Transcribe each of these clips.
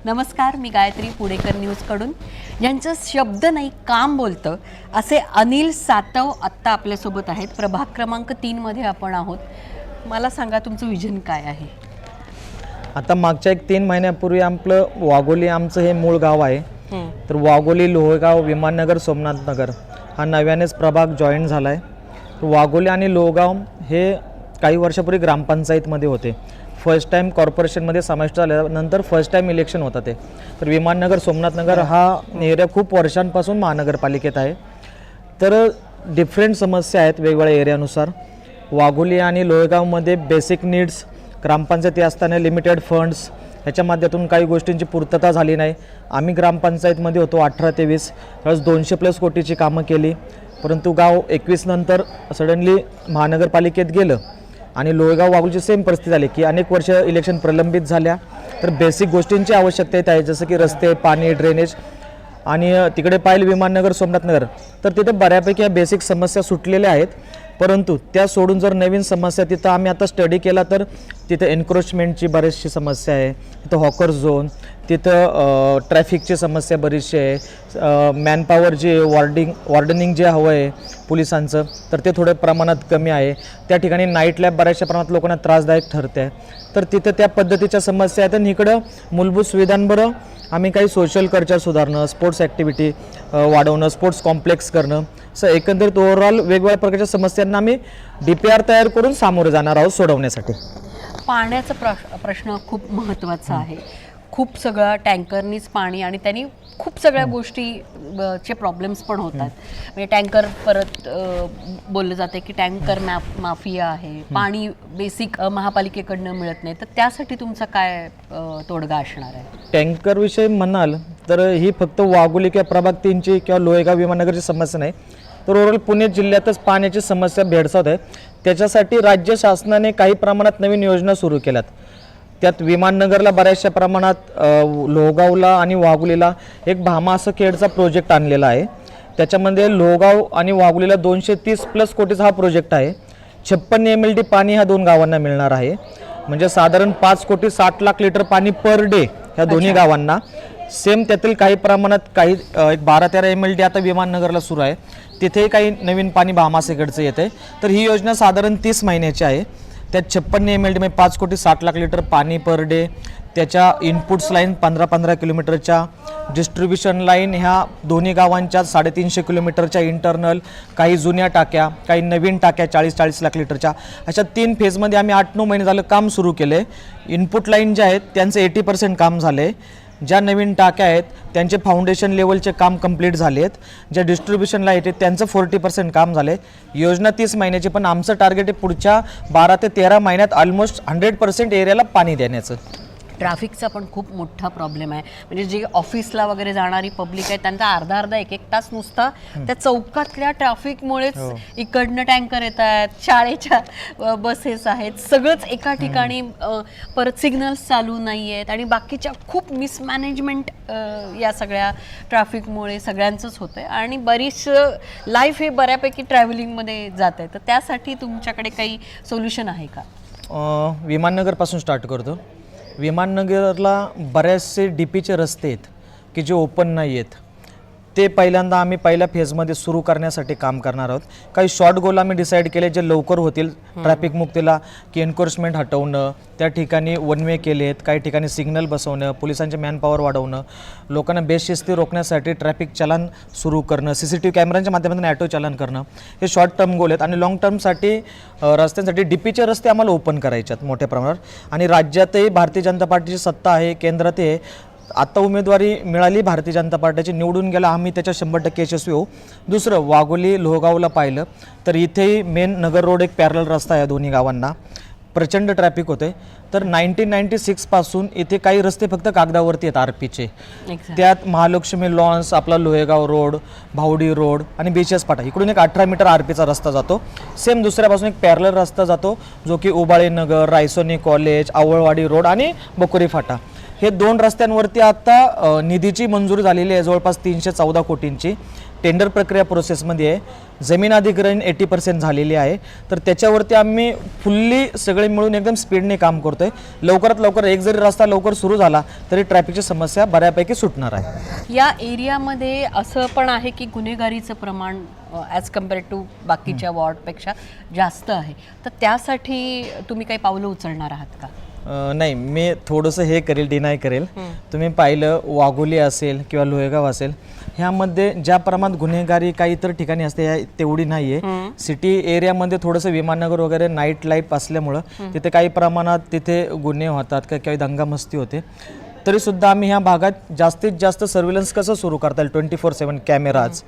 नमस्कार, मी गायत्री पुणेकर न्यूजकडून. ज्यांचं शब्द नाही काम बोलतं असे अनिल सातव आत्ता आपल्यासोबत आहेत. प्रभाग क्रमांक 3 मध्ये आपण आहोत. मला सांगा तुमचं विजन काय आहे? आता मागच्या 3 महिन्यापूर्वी आपलं वाघोली आमचं हे मूळ गाव आहे. तर वाघोली, लोहगाव, विमाननगर, सोमनाथ नगर हा नव्यानेच प्रभाग जॉईन झाला आहे. वाघोली आणि लोहगाव हे काही वर्षापूर्वी ग्रामपंचायतमध्ये होते. फर्स्ट टाईम कॉर्पोरेशनमध्ये समाविष्ट झाल्यानंतर फर्स्ट टाईम इलेक्शन होतं ते. तर विमाननगर, सोमनाथ नगर हा एरिया खूप वर्षांपासून महानगरपालिकेत आहे. तर डिफरंट समस्या आहेत वेगवेगळ्या एरियानुसार. वाघोली आणि लोहगावमध्ये बेसिक नीड्स ग्रामपंचायती असताना लिमिटेड फंड्स ह्याच्या माध्यमातून काही गोष्टींची पूर्तता झाली नाही. आम्ही ग्रामपंचायतमध्ये होतो 18 ते 20 त्यावेळेस 200+ कोटीची कामं केली. परंतु गाव 21 नंतर सडनली महानगरपालिकेत गेलं आणि लोहगाव वाघोलीची सेम परिस्थिती झाली की अनेक वर्ष इलेक्शन प्रलंबित झाल्या. तर बेसिक गोष्टींची आवश्यकता येत आहे, जसं की रस्ते, पाणी, ड्रेनेज. आणि तिकडे पाहिलं विमाननगर, सोमनाथ नगर, तर तिथे बऱ्यापैकी या बेसिक समस्या सुटलेल्या आहेत. परंतु त्या सोडून जर नवीन समस्या तिथं आम्ही आता स्टडी केला तर तिथं एन्क्रोचमेंटची बरीचशी समस्या आहे, तिथं हॉकर झोन, तिथं ट्रॅफिकची समस्या बरीचशी आहे, मॅनपॉवर जे वॉर्डनिंग जे हवं आहे पोलिसांचं तर ते थोडं प्रमाणात कमी आहे. त्या ठिकाणी नाईट लॅब बऱ्याचशा प्रमाणात लोकांना त्रासदायक ठरते आहे. तर तिथं त्या पद्धतीच्या समस्या आहेत. आणि इकडं मूलभूत सुविधांबरोबर आम्ही काही सोशल कल्चर सुधारणं, स्पोर्ट्स ॲक्टिव्हिटी वाढवणं, स्पोर्ट्स कॉम्प्लेक्स करणं, असं एकंदरीत ओव्हरऑल वेगवेगळ्या प्रकारच्या समस्यांना आम्ही DPR तयार करून सामोरे जाणार आहोत सोडवण्यासाठी. पाण्याचा प्रश्न खूप महत्त्वाचा आहे. खूप सगळं टँकरनीच पाणी आणि त्यांनी खूप सगळ्या गोष्टीचे प्रॉब्लेम्स पण होतात. म्हणजे टँकर परत बोललं जाते की टँकर माफिया आहे, पाणी बेसिक महापालिकेकडनं मिळत नाही. तर त्यासाठी तुमचा काय तोडगा असणार आहे? टँकरविषयी म्हणाल तर ही फक्त वाघोली किंवा प्रभाग 3ची किंवा लोहेगाव विमाननगरची समस्या नाही, तर ओव्हरऑल पुणे जिल्ह्यातच पाण्याची समस्या भेडसावत आहे. त्याच्यासाठी राज्य शासनाने काही प्रमाणात नवीन योजना सुरू केल्यात. त्यात विमाननगरला बऱ्याचशा प्रमाणात, लोहगावला आणि वाघोलीला एक भामासखेडचा प्रोजेक्ट आणलेला आहे. त्याच्यामध्ये लोहगाव आणि वाघोलीला 230+ कोटीचा हा प्रोजेक्ट आहे. 56 MLD पाणी ह्या 2 गावांना मिळणार आहे. म्हणजे साधारण 5,60,00,000 लिटर पाणी पर डे ह्या दोन्ही गावांना. सेम त्यातील काही प्रमाणात काही एक 12-13 MLD आता विमाननगरला सुरू आहे, तिथेही काही नवीन पाणी भामासेकडचं येते. तर ही योजना साधारण 30 महिन्याची आहे. त्यात 56 MLD म्हणजे 5,60,00,000 लिटर पाणी पर डे. त्याच्या इनपुट्स लाईन 15-15 किलोमीटरच्या, डिस्ट्रीब्युशन लाईन ह्या दोन्ही गावांच्या 350 किलोमीटरच्या इंटरनल, काही जुन्या टाक्या, काही नवीन टाक्या 40-40 लाख लिटरच्या, अशा 3 फेजमध्ये आम्ही 8-9 महिने झालं काम सुरू केले. इनपुट लाईन ज्या आहेत त्यांचं 80% काम झाले. ज्या नवीन टाक्या आहेत त्यांचे फाउंडेशन लेवलचे काम कंप्लीट झाले आहेत. ज्या डिस्ट्रीब्युशन लाईट आहेत त्यांचं 40% काम झाले. योजना 30 महिन्याची, पण आमचं टार्गेट आहे पुढच्या 12 ते 13 महिन्यात ऑलमोस्ट 100% एरियाला पाणी देण्याचं. ट्रॅफिकचा पण खूप मोठा प्रॉब्लेम आहे. म्हणजे जे ऑफिसला वगैरे जाणारी पब्लिक आहे त्यांचा अर्धा 1-1 तास नुसता त्या चौकातल्या ट्रॅफिकमुळेच इकडनं टँकर येत आहेत, शाळेच्या बसेस आहेत, सगळंच एका ठिकाणी. परत सिग्नल्स चालू नाही आहेत आणि बाकीच्या खूप मिसमॅनेजमेंट या सगळ्या ट्रॅफिकमुळे सगळ्यांचंच होतं आहे. आणि बरीचसं लाईफ हे बऱ्यापैकी ट्रॅव्हलिंगमध्ये जात आहे. तर त्यासाठी तुमच्याकडे काही सोल्युशन आहे का? विमाननगरपासून स्टार्ट करतो. विमाननगरला बरेचसे DPचे रस्ते आहेत की जे ओपन नाही आहेत. ते पहिल्यांदा आम्ही पहिल्या फेजमध्ये सुरू करण्यासाठी काम करणार आहोत. काही शॉर्ट गोल आम्ही डिसाईड केले जे लवकर होतील ट्रॅफिक मुक्तीला, की एन्क्रोचमेंट हटवणं, त्या ठिकाणी 1 वे केले आहेत, काही ठिकाणी सिग्नल बसवणं, पोलिसांचे मॅनपॉवर वाढवणं, लोकांना बेशिस्ती रोखण्यासाठी ट्रॅफिक चलन सुरू करणं, CCTV कॅमेऱ्यांच्या माध्यमातून ॲटो चलन करणं, हे शॉर्ट टर्म गोल आहेत. आणि लाँग टर्मसाठी रस्त्यांसाठी DPचे रस्ते आम्हाला ओपन करायचे आहेत मोठ्या प्रमाणावर. आणि राज्यातही भारतीय जनता पार्टीची सत्ता आहे, केंद्रात आहे. आता उमेदवारी मिळाली भारतीय जनता पार्टीची, निवडून गेला, आम्ही त्याच्या 100% यशस्वी होऊ. दुसरं, वाघोली लोहगावला पाहिलं तर इथेही मेन नगर रोड एक पॅरलल रस्ता आहे दोन्ही गावांना. प्रचंड ट्रॅफिक होते. तर 1996 पासून इथे काही रस्ते फक्त कागदावरती आहेत RPचे. त्यात महालक्ष्मी लॉन्स, आपला लोहेगाव रोड, भावडी रोड आणि बीचेस फाटा, इकडून एक 18 मीटर RPचा रस्ता जातो. सेम दुसऱ्यापासून एक पॅरलल रस्ता जातो जो की उबाळे नगर, रायसोनी कॉलेज, आवळवाडी रोड आणि बकोरी फाटा. हे 2 रस्त्यांवरती आता निधीची मंजुरी झालेली आहे जवळपास 314 कोटींची. टेंडर प्रक्रिया प्रोसेसमध्ये आहे, जमीन अधिग्रहण 80% झालेली आहे. तर त्याच्यावरती आम्ही फुल्ली सगळे मिळून एकदम स्पीडने काम करतोय. लवकरात लवकर एक जरी रस्ता लवकर सुरू झाला तरी ट्रॅफिकची समस्या बऱ्यापैकी सुटणार आहे. या एरियामध्ये असं पण आहे की गुन्हेगारीचं प्रमाण ॲज कम्पेअर टू बाकीच्या वॉर्डपेक्षा जास्त आहे, तर त्यासाठी तुम्ही काही पावलं उचलणार आहात का? नाही, मी थोडंसं हे करेल, डिनाय करेल. तुम्ही पाहिलं वाघोली असेल किंवा लोहेगाव असेल, ह्यामध्ये ज्या प्रमाणात गुन्हेगारी काही इतर ठिकाणी असते तेवढी नाही आहे. सिटी एरियामध्ये थोडंसं विमाननगर वगैरे नाईट लाईफ असल्यामुळं तिथे काही प्रमाणात तिथे गुन्हे होतात का काही दंगामस्ती होते. तरीसुद्धा आम्ही ह्या भागात जास्तीत जास्त सर्व्हिलन्स कसं सुरू करता येईल, 24/7 कॅमेराज,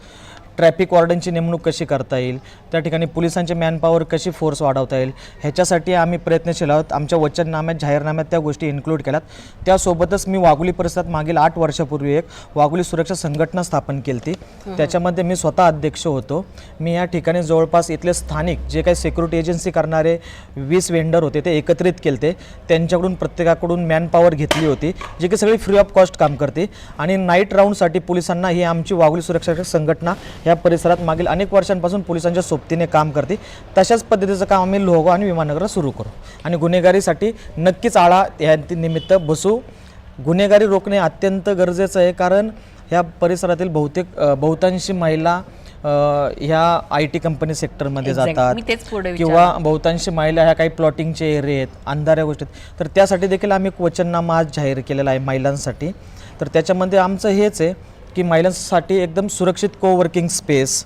ट्रॅफिक वॉर्डनची नेमणूक कशी करता येईल, त्या ठिकाणी पोलिसांचे मॅनपॉवर कशी फोर्स वाढवता येईल, ह्याच्यासाठी आम्ही प्रयत्नशील आहोत. आमच्या वचननाम्यात जाहीरनाम्यात त्या गोष्टी इन्क्लूड केल्यात. त्यासोबतच मी वाघोली परिसरात मागील 8 वर्षापूर्वी एक वाघोली सुरक्षा संघटना स्थापन केली होती. त्याच्यामध्ये मी स्वतः अध्यक्ष होतो. मी या ठिकाणी जवळपास इथले स्थानिक जे काही सिक्युरिटी एजन्सी करणारे 20 वेंडर होते ते एकत्रित केले. त्यांच्याकडून प्रत्येकाकडून मॅनपॉवर घेतली होती जी की सगळी फ्री ऑफ कॉस्ट काम करते. आणि नाईट राऊंडसाठी पोलिसांना ही आमची वाघोली सुरक्षा संघटना या परिसरात मागील अनेक वर्षांपासून पोलिसांच्या सोबतीने काम करते. तशाच पद्धतीचं काम आम्ही लोहगाव आणि विमाननगरात सुरू करू आणि गुन्हेगारीसाठी नक्कीच आळा या निमित्त बसू. गुन्हेगारी रोखणे अत्यंत गरजेचं आहे, कारण ह्या परिसरातील बहुतांशी महिला ह्या IT कंपनी सेक्टरमध्ये जातात किंवा बहुतांशी महिला ह्या काही प्लॉटिंगचे एरिया आहेत, अंधाऱ्या गोष्टी आहेत. तर त्यासाठी देखील आम्ही एक वचननामा आज जाहीर केलेला आहे महिलांसाठी. तर त्याच्यामध्ये आमचं हेच आहे की महिलांसाठी एकदम सुरक्षित कोवर्किंग स्पेस,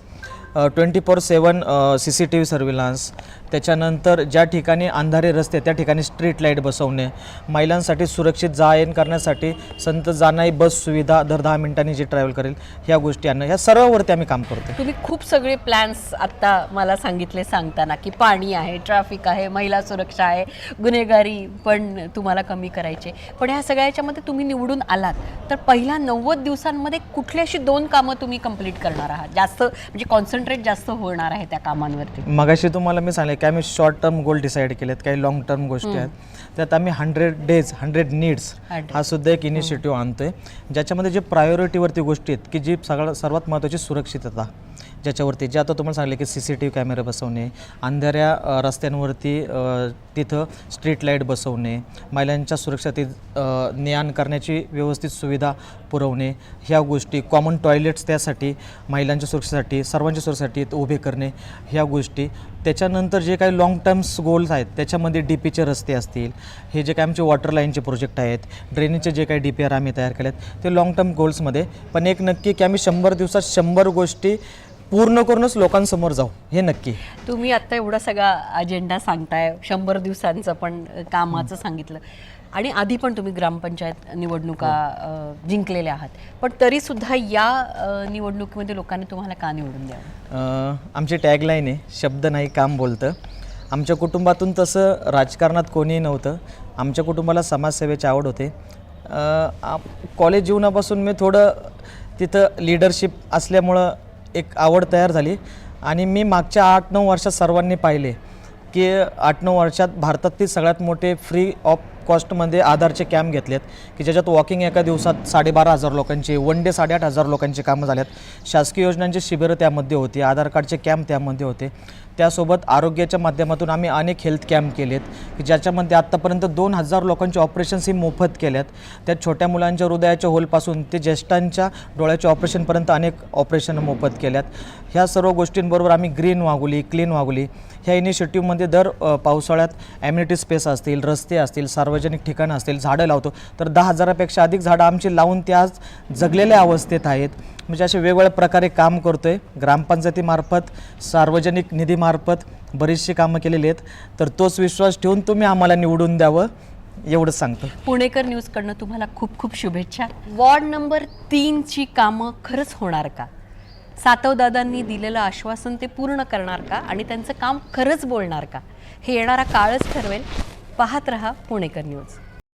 24/7 CCTV सर्व्हिलन्स, त्याच्यानंतर ज्या ठिकाणी अंधारे रस्ते त्या ठिकाणी स्ट्रीट लाईट बसवणे, महिलांसाठी सुरक्षित जा येण करण्यासाठी संत जाणाई बस सुविधा दर 10 मिनिटांनी जी ट्रॅव्हल करेल ह्या गोष्टी आणणं, ह्या सर्वावरती आम्ही काम करतो. तुम्ही खूप सगळे प्लॅन्स आत्ता मला सांगताना की पाणी आहे, ट्रॅफिक आहे, महिला सुरक्षा आहे, गुन्हेगारी पण तुम्हाला कमी करायचे, पण ह्या सगळ्याच्यामध्ये तुम्ही निवडून आलात तर पहिल्या 90 दिवसांमध्ये कुठली अशी 2 कामं तुम्ही कंप्लीट करणार आहात, जास्त म्हणजे कॉन्सन्ट्रेट जास्त होणार आहे त्या कामांवरती? मगाशी तुम्हाला मी सांगितलं की आम्ही शॉर्ट टर्म गोल डिसाईड केलेत, काही लॉंग टर्म गोष्टी आहेत. त्यात आम्ही 100 days 100 नीड्स हा सुद्धा एक इनिशिएटिव्ह आणतोय, ज्याच्यामध्ये जे प्रायोरिटीवरती गोष्टी आहेत की जी सर्वात महत्त्वाची सुरक्षितता, ज्याच्यावरती जे आता तुम्हाला सांगितलं की CCTV कॅमेरे बसवणे, अंधाऱ्या रस्त्यांवरती तिथं स्ट्रीट लाईट बसवणे, महिलांच्या सुरक्षित ज्ञान करण्याची व्यवस्थित सुविधा पुरवणे, ह्या गोष्टी, कॉमन टॉयलेट्स त्यासाठी महिलांच्या सुरक्षेसाठी सर्वांच्या सुरक्षेसाठी उभे करणे, ह्या गोष्टी. त्याच्यानंतर जे काही लाँग टर्म्स गोल्स आहेत त्याच्यामध्ये DPचे रस्ते असतील, हे जे काही आमचे वॉटर लाईनचे प्रोजेक्ट आहेत, ड्रेनेजचे जे काही DPR आम्ही तयार केले आहेत ते लाँग टर्म गोल्समध्ये. पण एक नक्की की आम्ही 100 दिवसात 100 गोष्टी पूर्ण करूनच लोकांसमोर जाऊ, हे नक्की. तुम्ही आत्ता एवढा सगळा अजेंडा सांगताय, 100 दिवसांचं पण कामाचं सांगितलं, आणि आधी पण तुम्ही ग्रामपंचायत निवडणुका जिंकलेल्या आहात, पण तरीसुद्धा या निवडणुकीमध्ये लोकांनी तुम्हाला का निवडून द्यावं? आमची टॅगलाईन आहे, शब्द नाही काम बोलतं. आमच्या कुटुंबातून तसं राजकारणात कोणीही नव्हतं. आमच्या कुटुंबाला समाजसेवेची आवड होते. कॉलेज जीवनापासून मी थोडं तिथं लिडरशिप असल्यामुळं एक आवड तयार झाली. आणि मी मागच्या 8-9 वर्षात सर्वांनी पाहिले की 8-9 वर्षात भारतातील सगळ्यात मोठे फ्री ऑफ कॉस्टमध्ये आधारचे कॅम्प घेतलेत की ज्याच्यात वॉकिंग एका दिवसात 12,500 लोकांचे, 1 डे 8,500 लोकांचे कामं झाल्यात. शासकीय योजनांचे शिबिरं त्यामध्ये होती, आधार कार्डचे कॅम्प त्यामध्ये होते. त्यासोबत आरोग्याच्या माध्यमातून आम्ही अनेक हेल्थ कॅम्प केलेत की ज्याच्यामध्ये आत्तापर्यंत 2,000 लोकांचे ऑपरेशन्स ही मोफत केल्यात. त्यात छोट्या मुलांच्या हृदयाच्या होलपासून ते ज्येष्ठांच्या डोळ्याच्या ऑपरेशनपर्यंत अनेक ऑपरेशन मोफत केल्यात. ह्या सर्व गोष्टींबरोबर आम्ही ग्रीन वाघोली, क्लीन वाघोली ह्या इनिशिएटिव्हमध्ये दर पावसाळ्यात ॲम्युनिटी स्पेस असतील, रस्ते असतील, सार्वजनिक ठिकाणं असतील, झाडं लावतो. तर 10,000पेक्षा अधिक झाडं आमची लावून ते आज जगलेल्या अवस्थेत आहेत. म्हणजे असे वेगवेगळ्या प्रकारे काम करतो आहे. ग्रामपंचायतीमार्फत, सार्वजनिक निधीमार्फत बरीचशी कामं केलेली आहेत. तर तोच विश्वास ठेवून तुम्ही आम्हाला निवडून द्यावं एवढंच सांगतो. पुणेकर न्यूजकडनं तुम्हाला खूप खूप शुभेच्छा. वॉर्ड नंबर 3ची कामं खरंच होणार का? सातवदादांनी दिलेलं आश्वासन ते पूर्ण करणार का? आणि त्यांचं काम खरंच बोलणार का? हे येणारा काळच ठरवेल. पाहत रहा पुणेकर न्यूज.